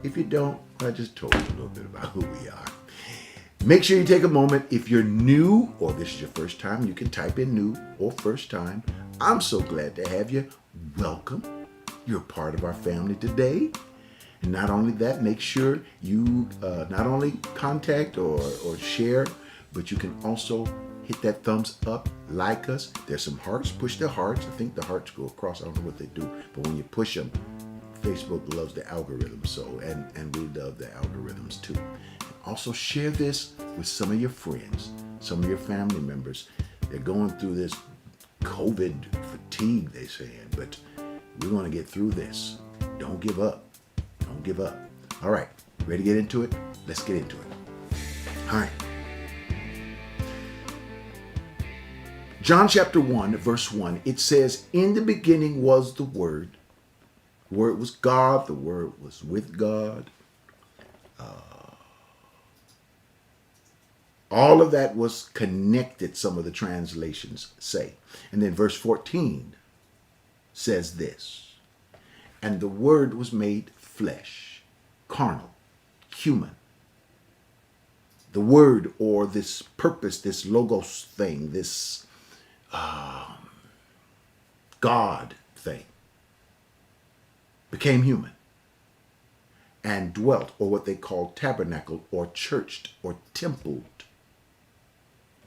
If you don't, I just told you a little bit about who we are. Make sure you take a moment. If you're new or this is your first time, you can type in new or first time. I'm so glad to have you. Welcome. You're part of our family today. And not only that, make sure you not only contact or share, but you can also hit that thumbs up, like us. There's some hearts. Push the hearts. I think the hearts go across. I don't know what they do. But when you push them, Facebook loves the algorithm. So, and we love the algorithms too. Also share this with some of your friends, some of your family members. They're going through this COVID fatigue, they're saying, but we're going to get through this. Don't give up. Don't give up. All right, ready to get into it? Let's get into it. All right. John chapter 1, verse 1, it says, "In the beginning was the Word. The Word was God. The Word was with God." All of that was connected, some of the translations say. And then verse 14 says this, "And the Word was made flesh, carnal, human." The Word, or this purpose, this logos thing, this God thing, became human and dwelt, or what they call tabernacled, or churched, or templed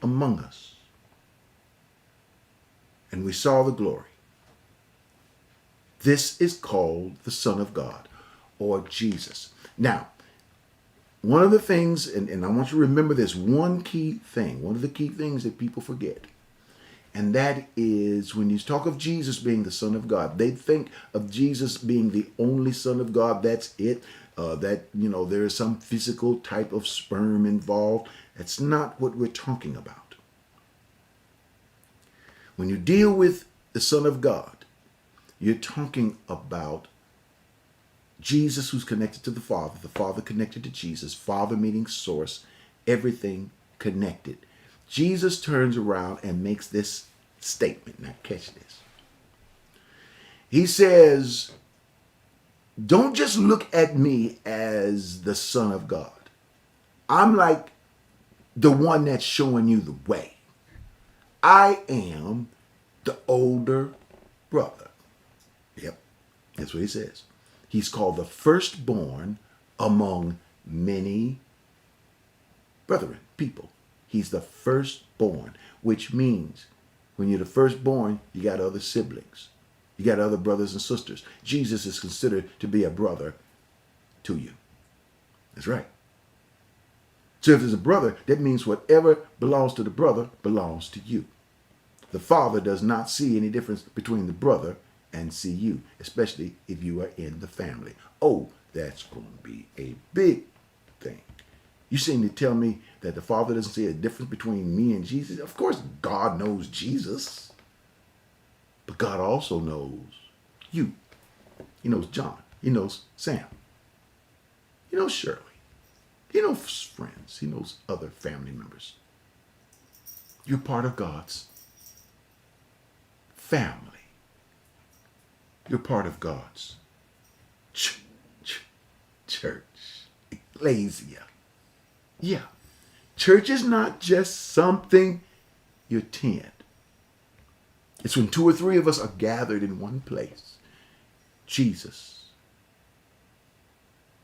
among us. And we saw the glory. This is called the Son of God, or Jesus. Now, one of the things, and I want you to remember this one key thing, one of the key things that people forget, and that is when you talk of Jesus being the Son of God, they think of Jesus being the only Son of God. That's it. There is some physical type of sperm involved. That's not what we're talking about. When you deal with the Son of God, you're talking about Jesus, who's connected to the Father connected to Jesus, Father meaning source, everything connected. Jesus turns around and makes this statement. Now catch this. He says, "Don't just look at me as the Son of God. I'm like the one that's showing you the way. I am the older brother." Yep, that's what he says. He's called the firstborn among many brethren, people. He's the firstborn, which means when you're the firstborn, you got other siblings. You got other brothers and sisters. Jesus is considered to be a brother to you. That's right. So if there's a brother, that means whatever belongs to the brother belongs to you. The Father does not see any difference between the brother and see you, especially if you are in the family. Oh, that's going to be a big thing. You seem to tell me that the Father doesn't see a difference between me and Jesus? Of course, God knows Jesus. But God also knows you. He knows John. He knows Sam. He knows Shirley. He knows friends. He knows other family members. You're part of God's family. You're part of God's church. Ecclesia. Yeah. Church is not just something you attend. It's when 2 or 3 of us are gathered in one place. Jesus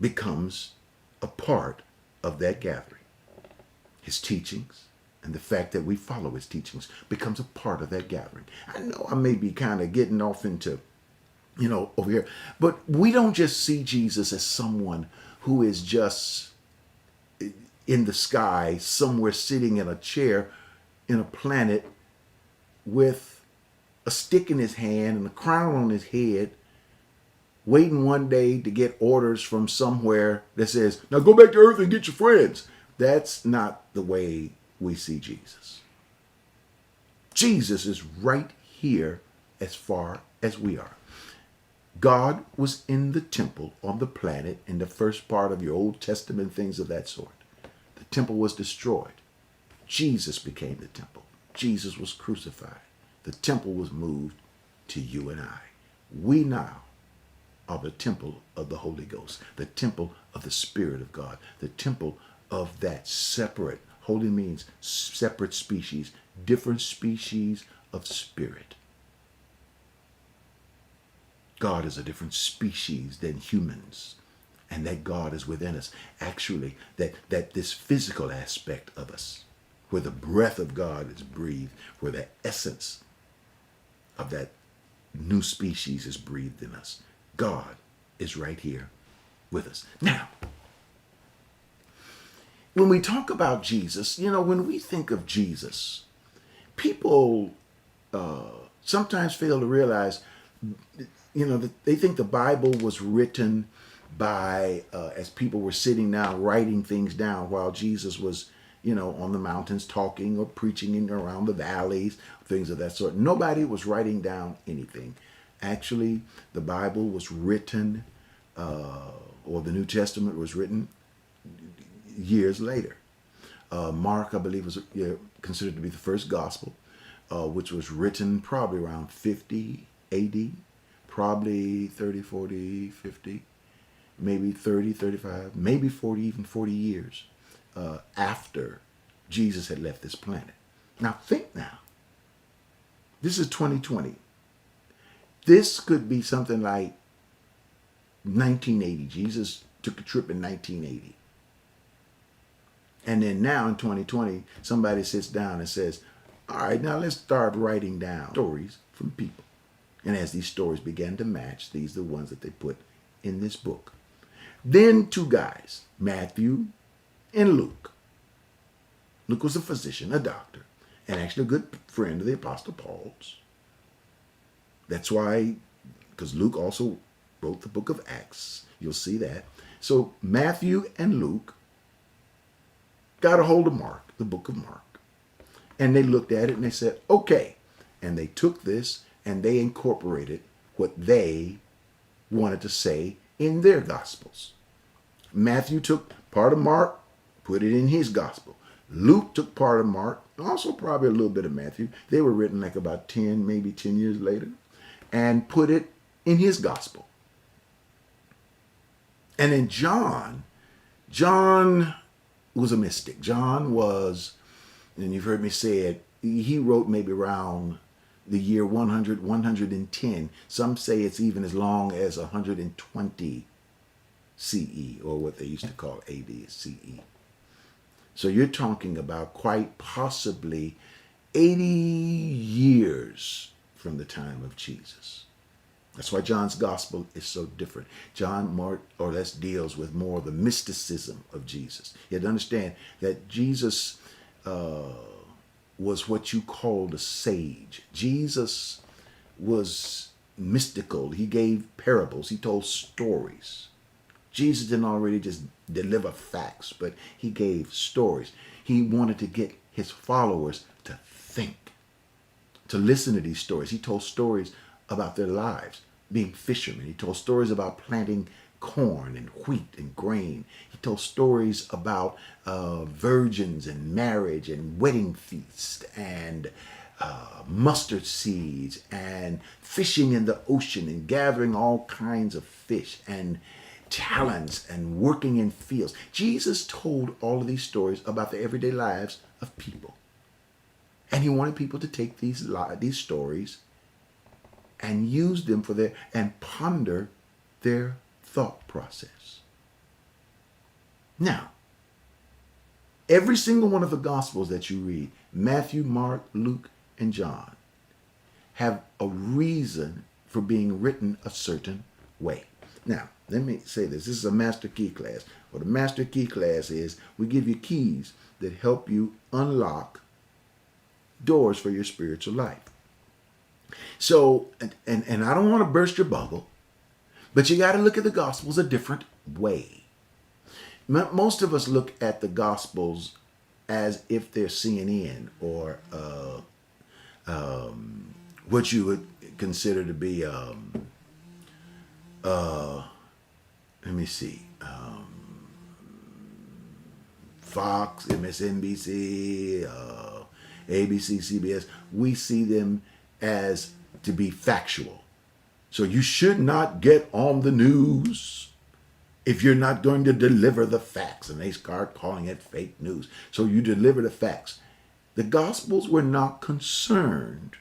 becomes a part of that gathering. His teachings and the fact that we follow his teachings becomes a part of that gathering. I know I may be kind of getting off into, over here, but we don't just see Jesus as someone who is just in the sky, somewhere sitting in a chair in a planet with a stick in his hand and a crown on his head, waiting one day to get orders from somewhere that says, "Now go back to earth and get your friends." That's not the way we see Jesus. Jesus is right here as far as we are. God was in the temple on the planet in the first part of your Old Testament, things of that sort. The temple was destroyed. Jesus became the temple. Jesus was crucified. The temple was moved to you and I. We now are the temple of the Holy Ghost, the temple of the Spirit of God, the temple of that separate, holy means separate species, different species of spirit. God is a different species than humans, and that God is within us. Actually, that this physical aspect of us, where the breath of God is breathed, where the essence of that new species is breathed in us. God is right here with us. Now, when we talk about Jesus, when we think of Jesus, people sometimes fail to realize, that they think the Bible was written by, as people were sitting down, writing things down while Jesus was, on the mountains talking or preaching in around the valleys, things of that sort. Nobody was writing down anything. Actually, the Bible was written, or the New Testament was written years later. Mark, I believe, was considered to be the first gospel, which was written probably around 50 AD, probably 30, 40, 50, maybe 30, 35, maybe 40, even 40 years after Jesus had left this planet. Now think now. This is 2020. This could be something like 1980. Jesus took a trip in 1980. And then now in 2020, somebody sits down and says, all right, now let's start writing down stories from people. And as these stories began to match, these are the ones that they put in this book. Then two guys, Matthew and Luke. Luke was a physician, a doctor, and actually a good friend of the Apostle Paul's. That's why, because Luke also wrote the book of Acts. You'll see that. So Matthew and Luke got a hold of Mark, the book of Mark. And they looked at it and they said, okay. And they took this and they incorporated what they wanted to say in their gospels. Matthew took part of Mark, put it in his gospel. Luke took part of Mark, also probably a little bit of Matthew. They were written like about 10, maybe 10 years later, and put it in his gospel. And then John was a mystic. John was, and you've heard me say it, he wrote maybe around the year 100, 110. Some say it's even as long as 120 CE, or what they used to call AD, CE. So you're talking about quite possibly 80 years from the time of Jesus. That's why John's gospel is so different. John more or less deals with more of the mysticism of Jesus. You have to understand that Jesus was what you called a sage. Jesus was mystical. He gave parables. He told stories. Jesus didn't already just deliver facts, but he gave stories. He wanted to get his followers to think, to listen to these stories. He told stories about their lives, being fishermen. He told stories about planting corn and wheat and grain. He told stories about virgins and marriage and wedding feasts and mustard seeds and fishing in the ocean and gathering all kinds of fish and talents and working in fields. Jesus told all of these stories about the everyday lives of people. And he wanted people to take these stories and use them and ponder their thought process. Now, every single one of the Gospels that you read, Matthew, Mark, Luke, and John, have a reason for being written a certain way. Now, let me say this. This is a master key class. What a master key class is, we give you keys that help you unlock doors for your spiritual life. So, and I don't want to burst your bubble, but you got to look at the Gospels a different way. Most of us look at the Gospels as if they're CNN or what you would consider to be, let me see, Fox, MSNBC, ABC, CBS. We see them as to be factual. So you should not get on the news if you're not going to deliver the facts. And they start calling it fake news. So you deliver the facts. The Gospels were not concerned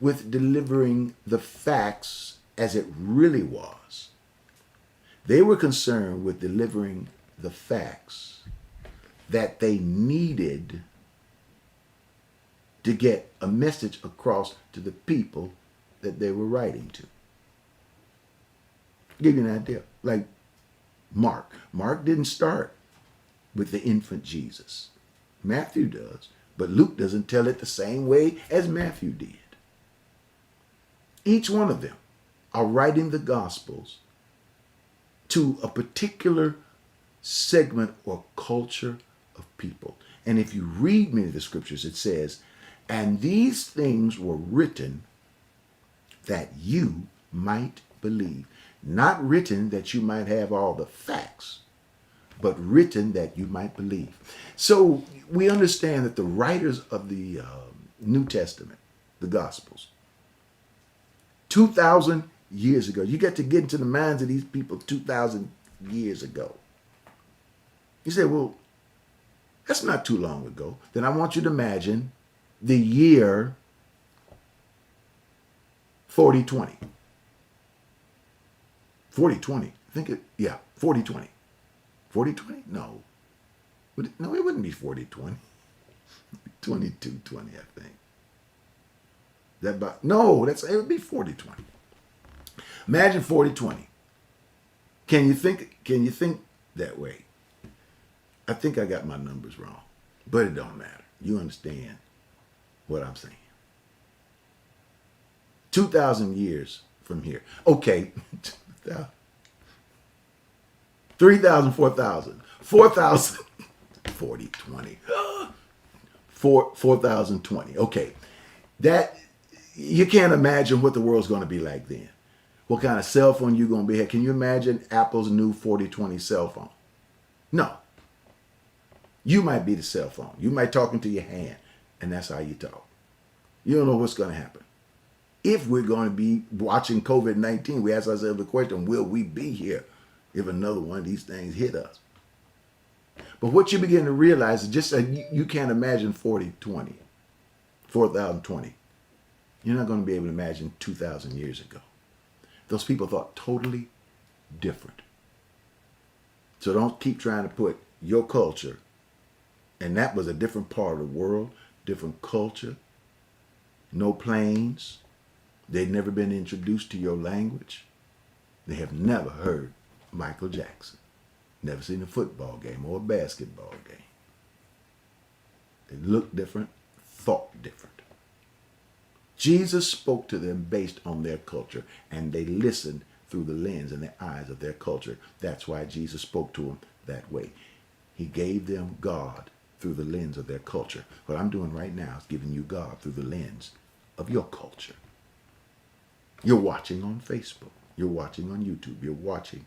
with delivering the facts as it really was. They were concerned with delivering the facts that they needed to get a message across to the people that they were writing to. Give you an idea. Like Mark. Mark didn't start with the infant Jesus. Matthew does, but Luke doesn't tell it the same way as Matthew did. Each one of them are writing the Gospels to a particular segment or culture of people. And if you read many of the scriptures, it says, and these things were written that you might believe. Not written that you might have all the facts, but written that you might believe. So we understand that the writers of the New Testament, the Gospels, 2,000 years ago, you get to get into the minds of these people 2,000 years ago. You say, well, that's not too long ago. Then I want you to imagine the year 4020. 4020. I think it, yeah, 4020. 4020? No. No, it wouldn't be 4020. 2220, I think. It would be 4020. Imagine 4020. Can you think that way? I think I got my numbers wrong, but it don't matter. You understand what I'm saying. 2,000 years from here. Okay. 3,000, 4,000. 4,000. 40, 20. 4,020. Okay. That, you can't imagine what the world's going to be like then. What kind of cell phone you're going to be. Can you imagine Apple's new 4020 cell phone? No. You might be the cell phone. You might talk into your hand, and that's how you talk. You don't know what's going to happen. If we're going to be watching COVID-19, we ask ourselves the question, will we be here if another one of these things hit us? But what you begin to realize is just that you can't imagine 4020, 4,020. You're not going to be able to imagine 2,000 years ago. Those people thought totally different. So don't keep trying to put your culture, and that was a different part of the world, different culture, no planes. They'd never been introduced to your language. They have never heard Michael Jackson. Never seen a football game or a basketball game. They looked different, thought different. Jesus spoke to them based on their culture, and they listened through the lens and the eyes of their culture. That's why Jesus spoke to them that way. He gave them God through the lens of their culture. What I'm doing right now is giving you God through the lens of your culture. You're watching on Facebook. You're watching on YouTube. You're watching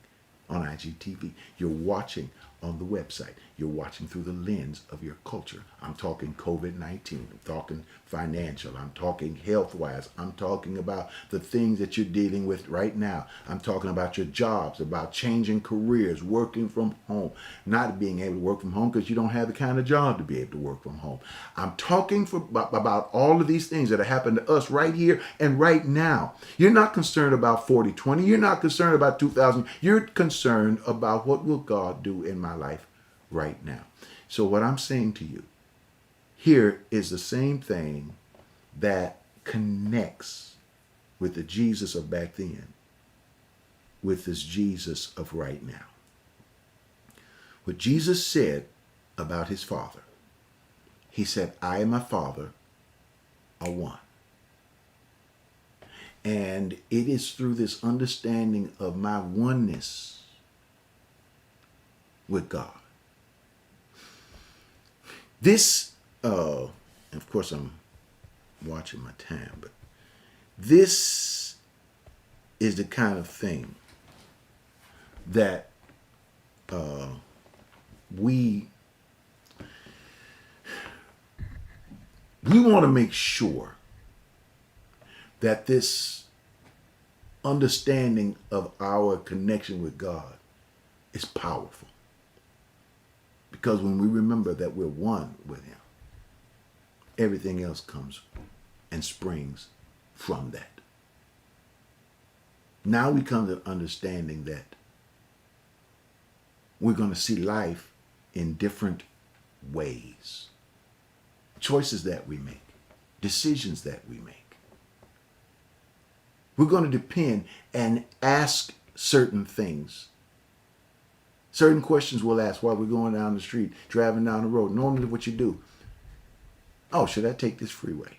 on IGTV. You're watching on the website. You're watching through the lens of your culture. I'm talking COVID-19. I'm talking financial. I'm talking health-wise. I'm talking about the things that you're dealing with right now. I'm talking about your jobs, about changing careers, working from home, not being able to work from home because you don't have the kind of job to be able to work from home. I'm talking about all of these things that are happening to us right here and right now. You're not concerned about 4020. You're not concerned about 2000. You're concerned about what will God do in my life right now. So what I'm saying to you here is the same thing that connects with the Jesus of back then with this Jesus of right now. What Jesus said about his Father, he said, I and my Father are one. And it is through this understanding of my oneness with God. This, of course I'm watching my time, but this is the kind of thing that we want to make sure that this understanding of our connection with God is powerful. Because when we remember that we're one with him, everything else comes and springs from that. Now we come to the understanding that we're going to see life in different ways. Choices that we make, decisions that we make. We're going to depend and ask certain things. Certain questions we'll ask while we're going down the street, driving down the road. Normally what you do, oh, should I take this freeway?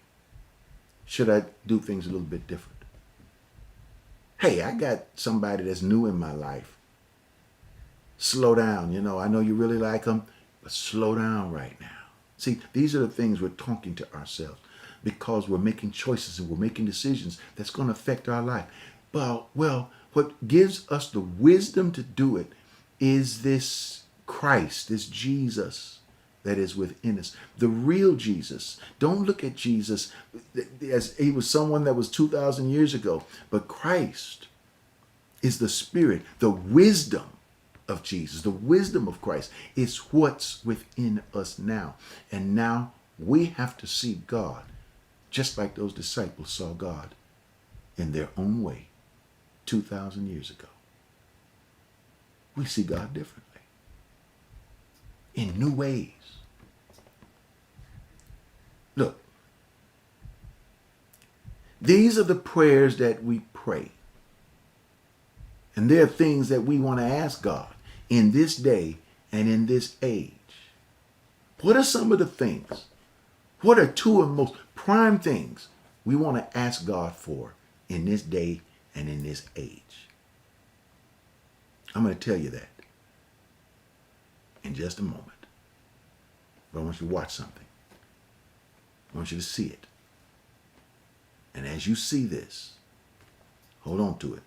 Should I do things a little bit different? Hey, I got somebody that's new in my life. Slow down. I know you really like them, but slow down right now. See, these are the things we're talking to ourselves because we're making choices and we're making decisions that's going to affect our life. Well, what gives us the wisdom to do it is this Christ, this Jesus that is within us. The real Jesus. Don't look at Jesus as he was someone that was 2,000 years ago, but Christ is the Spirit, the wisdom of Jesus, the wisdom of Christ is what's within us now. And now we have to see God just like those disciples saw God in their own way 2,000 years ago. We see God differently in new ways. Look, these are the prayers that we pray. And there are things that we want to ask God in this day and in this age. What are some of the things? What are two of the most prime things we want to ask God for in this day and in this age? I'm going to tell you that in just a moment. But I want you to watch something. I want you to see it. And as you see this, hold on to it.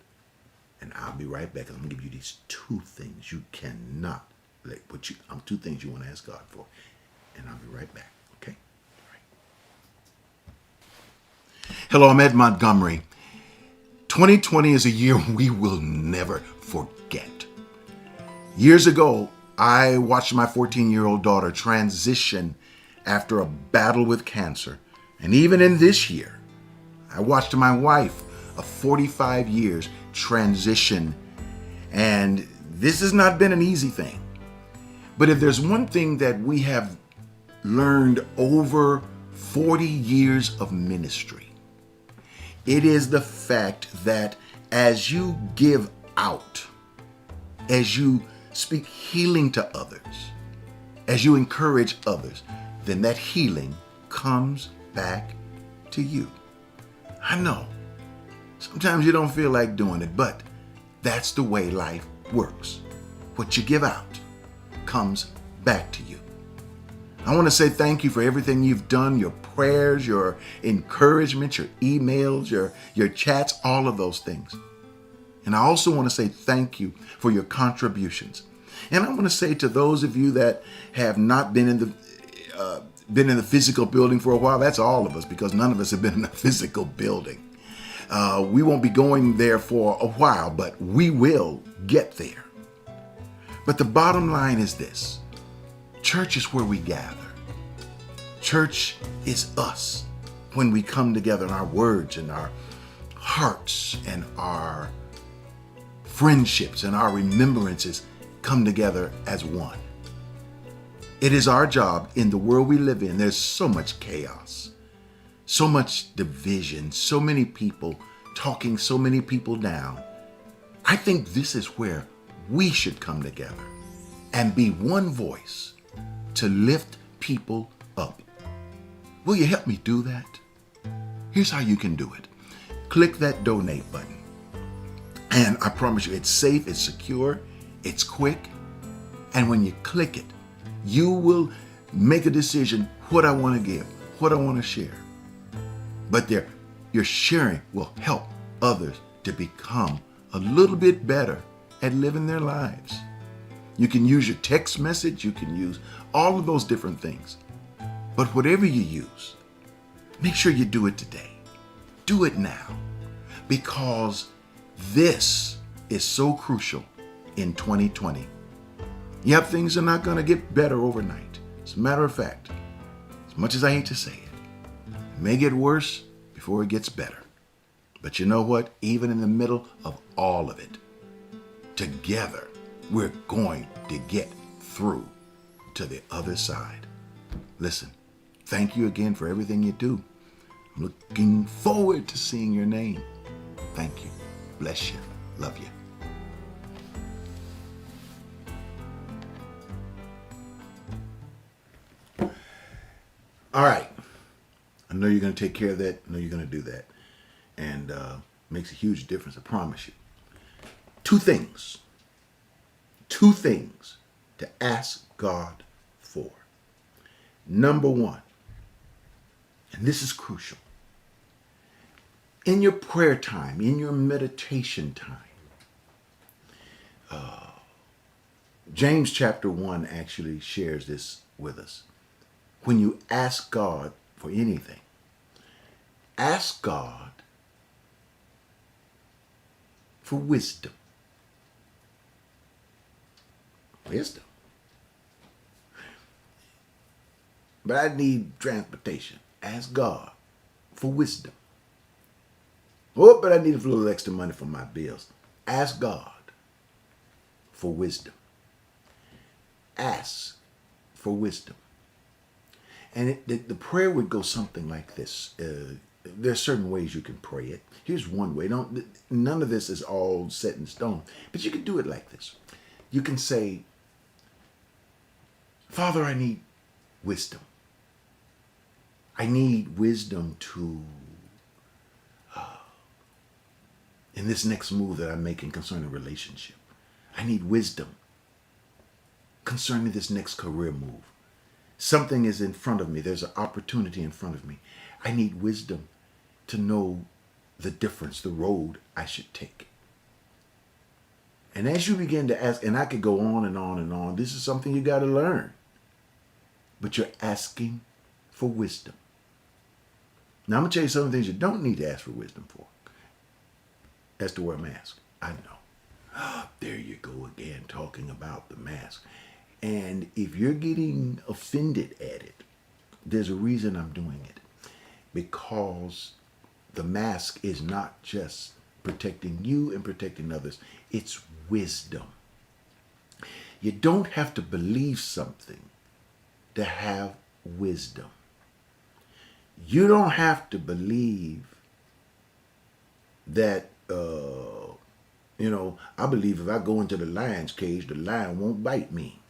And I'll be right back. I'm going to give you these two things you cannot let. Two things you want to ask God for. And I'll be right back. Okay? All right. Hello, I'm Ed Montgomery. 2020 is a year we will never forget. Years ago, I watched my 14-year-old daughter transition after a battle with cancer. And even in this year, I watched my wife of 45 years transition. And this has not been an easy thing. But if there's one thing that we have learned over 40 years of ministry, it is the fact that as you give out, as you speak healing to others, as you encourage others, then that healing comes back to you. I know. Sometimes you don't feel like doing it, but that's the way life works. What you give out comes back to you. I want to say thank you for everything you've done, your prayers, your encouragement, your emails, your chats, all of those things. And I also want to say thank you for your contributions. And I want to say to those of you that have not been in the physical building for a while, that's all of us, because none of us have been in a physical building. We won't be going there for a while, but we will get there. But the bottom line is this. Church is where we gather. Church is us when we come together in our words and our hearts and our friendships and our remembrances come together as one. It is our job in the world we live in. There's so much chaos, so much division, so many people talking so many people down. I think this is where we should come together and be one voice to lift people up. Will you help me do that? Here's how you can do it. Click that donate button. And I promise you, it's safe, it's secure, it's quick. And when you click it, you will make a decision what I want to give, what I want to share. But your sharing will help others to become a little bit better at living their lives. You can use your text message, you can use all of those different things. But whatever you use, make sure you do it today. Do it now. Because This is so crucial in 2020. Yep, things are not going to get better overnight. As a matter of fact, as much as I hate to say it may get worse before it gets better. But you know what? Even in the middle of all of it, together, we're going to get through to the other side. Listen, thank you again for everything you do. I'm looking forward to seeing your name. Thank you. Bless you. Love you. All right. I know you're going to take care of that. I know you're going to do that. And makes a huge difference, I promise you. Two things to ask God for. Number one, and this is crucial, in your prayer time, in your meditation time, James chapter 1 actually shares this with us. When you ask God for anything, ask God for wisdom. Wisdom. But I need transportation. Ask God for wisdom. Oh, but I need a little extra money for my bills. Ask God for wisdom. Ask for wisdom. And the prayer would go something like this. There are certain ways you can pray it. Here's one way. None of this is all set in stone. But you can do it like this. You can say, Father, I need wisdom. I need wisdom to, in this next move that I'm making concerning a relationship. I need wisdom concerning this next career move. Something is in front of me. There's an opportunity in front of me. I need wisdom to know the difference, the road I should take. And as you begin to ask, and I could go on and on and on, this is something you got to learn. But you're asking for wisdom. Now, I'm going to tell you some of the things you don't need to ask for wisdom for. That's to wear a mask. I know. There you go again, talking about the mask. And if you're getting offended at it, there's a reason I'm doing it. Because the mask is not just protecting you and protecting others. It's wisdom. You don't have to believe something to have wisdom. You don't have to believe that, I believe if I go into the lion's cage, the lion won't bite me.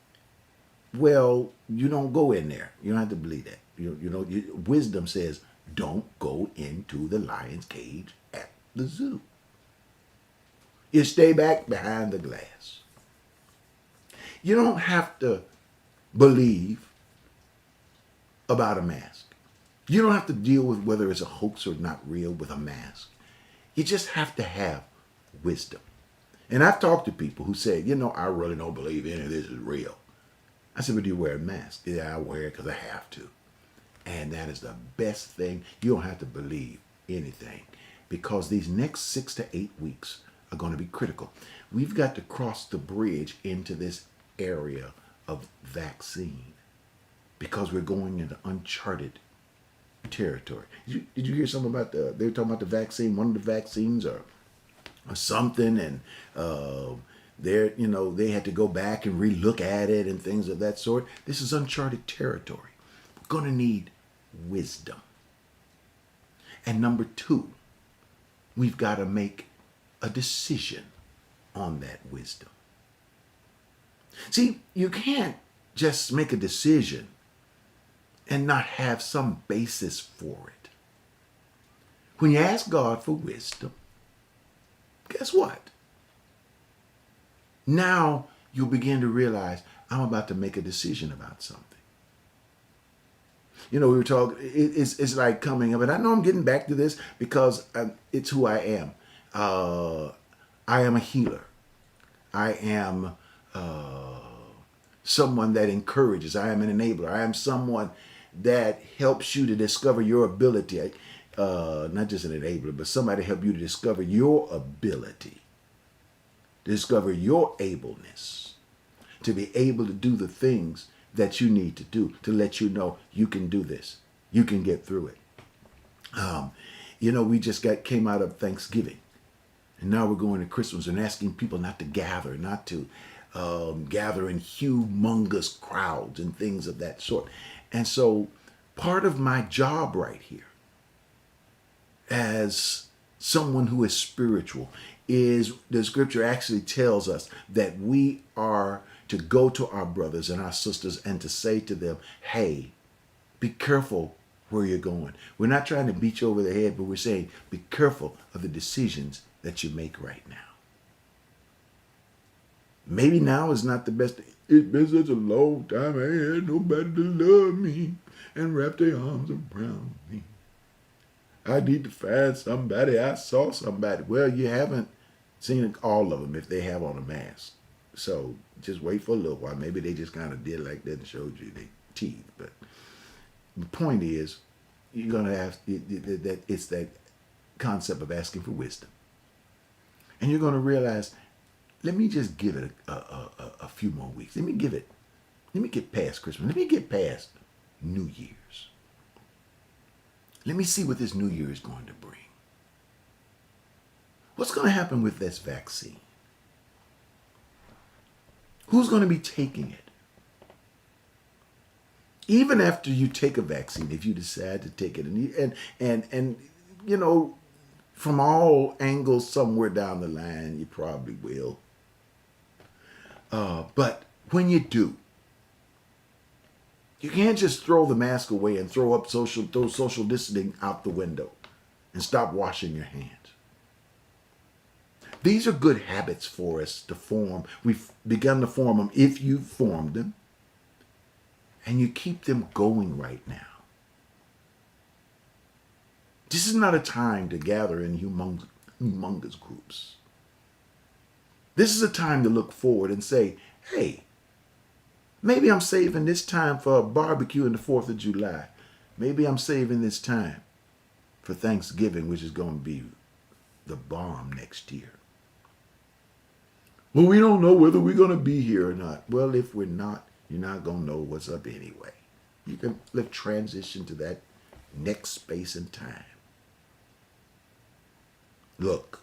Well, you don't go in there. You don't have to believe that. Wisdom says, don't go into the lion's cage at the zoo. You stay back behind the glass. You don't have to believe about a mask. You don't have to deal with whether it's a hoax or not real with a mask. You just have to have wisdom. And I've talked to people who say, I really don't believe any of this is real. I said, but do you wear a mask? Yeah, I wear it because I have to. And that is the best thing. You don't have to believe anything because these next 6 to 8 weeks are going to be critical. We've got to cross the bridge into this area of vaccine because we're going into uncharted territory. Did you hear something about they were talking about the vaccine? One of the vaccines or something, and they had to go back and relook at it and things of that sort. This is uncharted territory. We're going to need wisdom. And number 2, we've got to make a decision on that wisdom. See, you can't just make a decision and not have some basis for it. When you ask God for wisdom, guess what? Now you'll begin to realize I'm about to make a decision about something. We were talking, it's like coming up, and I know I'm getting back to this because it's who I am. I am a healer. I am someone that encourages. I am an enabler. I am someone that helps you to discover your ability. Not just an enabler, but somebody help you to discover your ability Discover your ableness to be able to do the things that you need to do to let you know you can do this. You can get through it. We just came out of Thanksgiving, and now we're going to Christmas and asking people not to gather, not to gather in humongous crowds and things of that sort. And so part of my job right here as someone who is spiritual is the scripture actually tells us that we are to go to our brothers and our sisters and to say to them, hey, be careful where you're going. We're not trying to beat you over the head, but we're saying be careful of the decisions that you make right now. Maybe now is not the best. It's been such a long time. I ain't had nobody to love me and wrap their arms around me. I need to find somebody. I saw somebody. Well, you haven't seen all of them if they have on a mask. So just wait for a little while. Maybe they just kind of did like that and showed you their teeth. But the point is, you're going to have that it's that concept of asking for wisdom. And you're going to realize, let me just give it a few more weeks. Let me get past Christmas. Let me get past New Year's. Let me see what this New Year is going to bring. What's going to happen with this vaccine? Who's going to be taking it? Even after you take a vaccine, if you decide to take it, and from all angles somewhere down the line, you probably will. But when you do, you can't just throw the mask away and throw social distancing out the window and stop washing your hands. These are good habits for us to form. We've begun to form them if you've formed them. And you keep them going right now. This is not a time to gather in humongous groups. This is a time to look forward and say, hey, maybe I'm saving this time for a barbecue on the 4th of July. Maybe I'm saving this time for Thanksgiving, which is going to be the bomb next year. Well, we don't know whether we're going to be here or not. Well, if we're not, you're not going to know what's up anyway. You can transition to that next space and time. Look,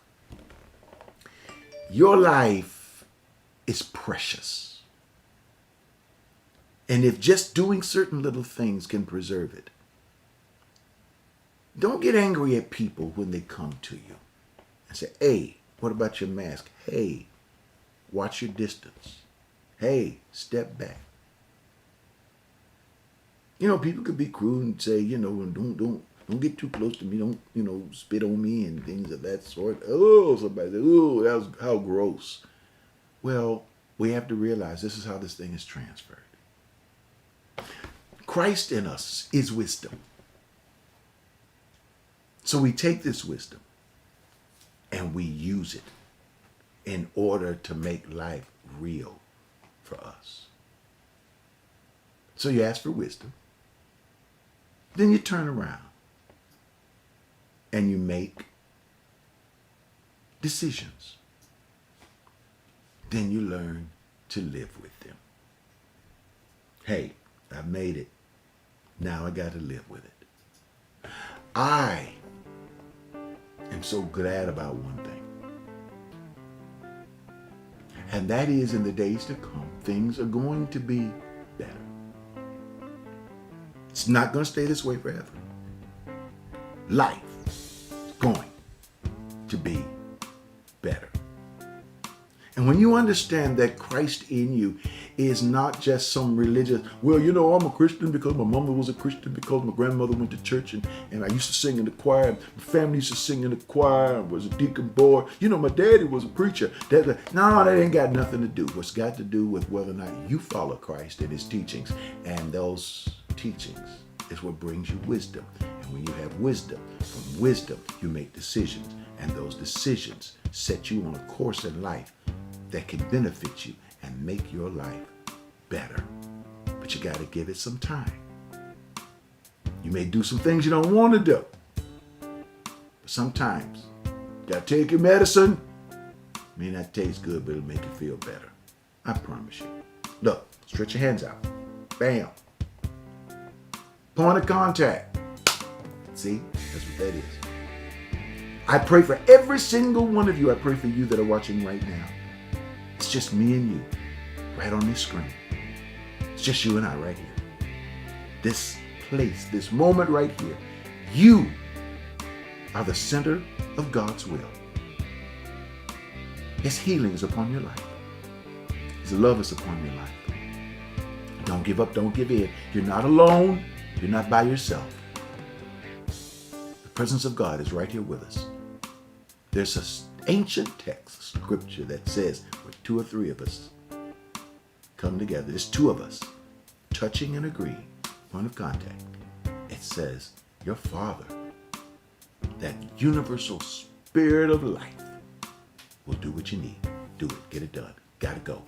your life is precious. And if just doing certain little things can preserve it, don't get angry at people when they come to you and say, hey, what about your mask? Hey, watch your distance. Hey, step back. People could be cruel and say, don't get too close to me. Don't, spit on me and things of that sort. Oh, somebody said, oh, that was how gross. Well, we have to realize this is how this thing is transferred. Christ in us is wisdom. So we take this wisdom and we use it in order to make life real for us. So you ask for wisdom. Then you turn around and you make decisions. Then you learn to live with them. Hey, I made it. Now I got to live with it. I am so glad about one thing. And that is, in the days to come, things are going to be better. It's not going to stay this way forever. Life is going to be better. And when you understand that Christ in you is not just some religious, well, I'm a Christian because my mother was a Christian, because my grandmother went to church and I used to sing in the choir. My family used to sing in the choir. I was a deacon boy. My daddy was a preacher. No, that ain't got nothing to do. What's got to do with whether or not you follow Christ and his teachings. And those teachings is what brings you wisdom. And when you have wisdom, from wisdom, you make decisions. And those decisions set you on a course in life that can benefit you and make your life better. But you got to give it some time. You may do some things you don't want to do. But sometimes you got to take your medicine. May not taste good, but it'll make you feel better. I promise you. Look, stretch your hands out. Bam. Point of contact. See? That's what that is. I pray for every single one of you. I pray for you that are watching right now. It's just me and you right on this screen. It's just you and I right here. This place, this moment right here. You are the center of God's will. His healing is upon your life. His love is upon your life. Don't give up. Don't give in. You're not alone. You're not by yourself. The presence of God is right here with us. There's an ancient text, scripture that says, where two or three of us come together, there's two of us touching and agreeing, point of contact. It says, your Father, that universal spirit of life, will do what you need. Do it. Get it done. Gotta go.